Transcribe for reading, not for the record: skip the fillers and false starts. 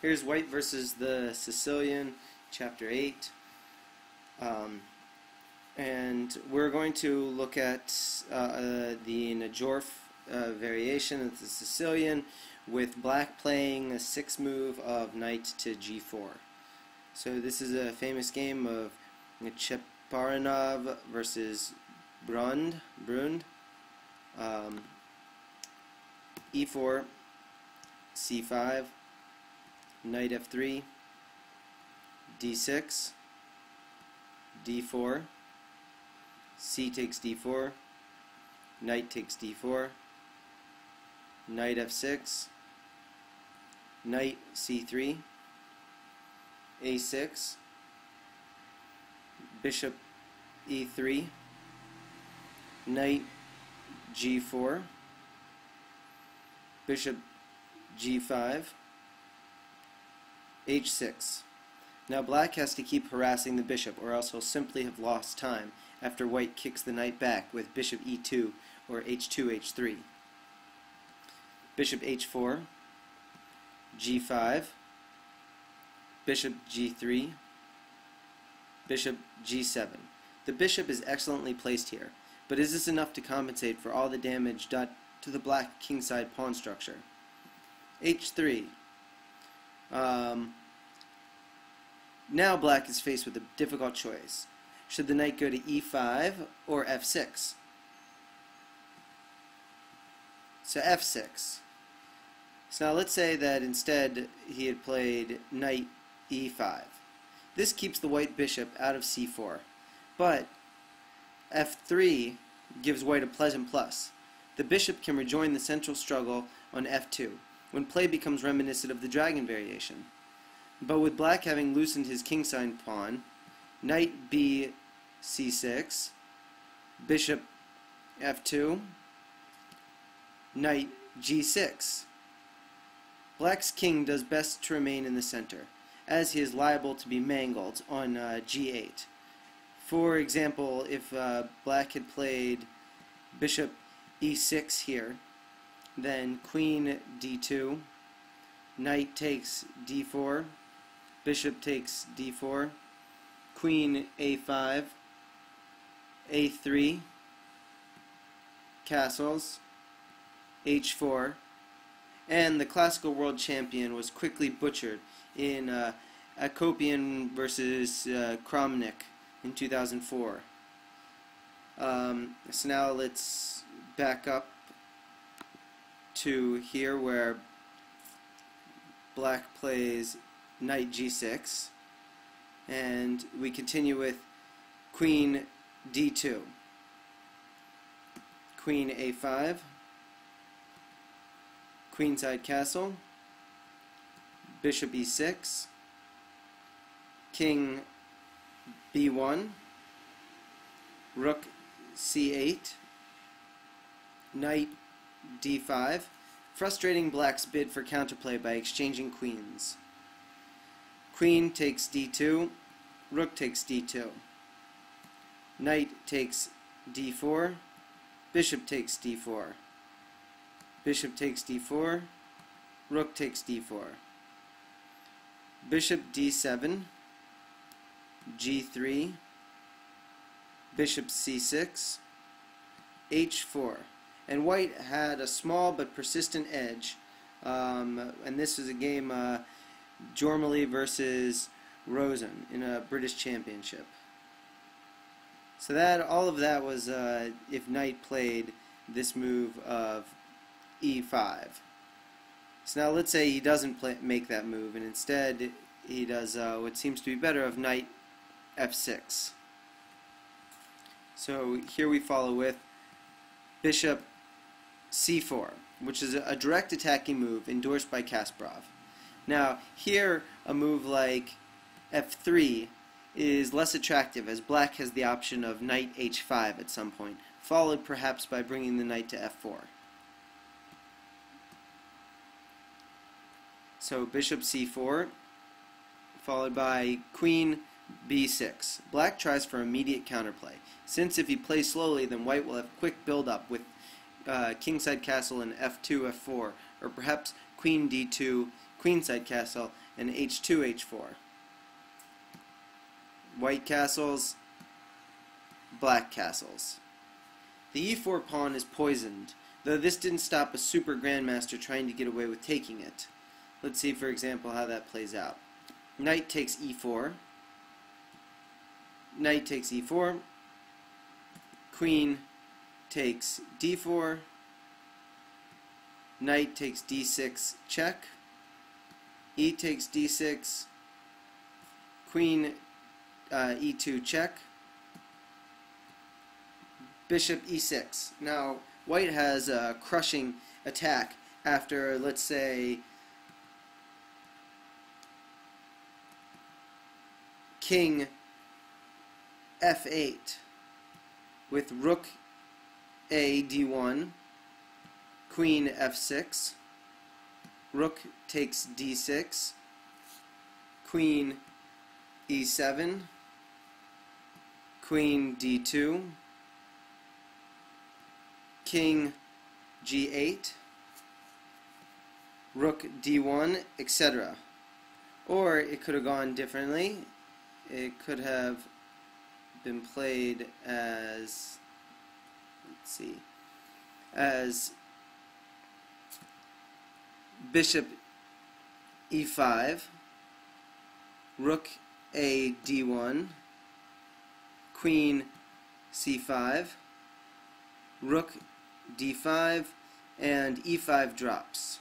Here's White versus the Sicilian, Chapter 8. And we're going to look at the Najdorf Variation of the Sicilian, with Black playing a 6 move of knight to g4. So this is a famous game of Nxd4 versus Brund. E4, c5, knight f3, d6, d4, c takes d4, knight takes d4, knight f6, knight c3, a6, bishop e3, knight g4, bishop g5, h6. Now Black has to keep harassing the bishop, or else he'll simply have lost time after White kicks the knight back with bishop e2 or h2, h3. Bishop h4, g5, bishop g3, bishop g7. The bishop is excellently placed here, but is this enough to compensate for all the damage done to the Black kingside pawn structure? h3. Now Black is faced with a difficult choice. Should the knight go to e5 or f6? So f6. So now let's say that instead he had played knight e5. This keeps the white bishop out of c4. But f3 gives White a pleasant plus. The bishop can rejoin the central struggle on f2, when play becomes reminiscent of the dragon variation. But with Black having loosened his kingside pawn, knight b c6, bishop f2, knight g6. Black's king does best to remain in the center, as he is liable to be mangled on g8. For example, if Black had played bishop e6 here, then queen d2, knight takes d4, bishop takes d4, queen a5, a3, castles, h4, and the classical world champion was quickly butchered in Akopian versus Kramnik in 2004. So now let's back up to here where Black plays knight g6, and we continue with queen d2, queen a5, queenside castle, bishop e6, king b1, rook c8, knight d5, frustrating Black's bid for counterplay by exchanging queens. Queen takes d2, rook takes d2, knight takes d4, bishop takes d4, bishop takes d4, rook takes d4, bishop d7, g3, bishop c6, h4. And White had a small but persistent edge, and this was a game Jormali versus Rosen in a British Championship. So that all of that was if Knight played this move of e5. So now let's say he doesn't make that move, and instead he does what seems to be better of knight f6. So here we follow with bishop c4, which is a direct attacking move endorsed by Kasparov. Now here a move like f3 is less attractive, as Black has the option of knight h5 at some point, followed perhaps by bringing the knight to f4. So bishop c4, followed by queen b6. Black tries for immediate counterplay, since if he plays slowly, then White will have quick build-up with kingside castle and f2, f4, or perhaps queen d2, queenside castle, and h2, h4. White castles, black castles. The e4 pawn is poisoned, though this didn't stop a super grandmaster trying to get away with taking it. Let's see, for example, how that plays out. Knight takes e4, knight takes e4, queen takes d4, knight takes d6 check, e takes d6, queen e2 check, bishop e6. Now, white has a crushing attack after, let's say, king f8 with rook a d1, queen f6, rook takes d6, queen e7, queen d2, king g8, rook d1, etc. Or it could have gone differently. It could have been played as, let's see, as bishop e5, rook a d1, queen c5, rook d5, and e5 drops.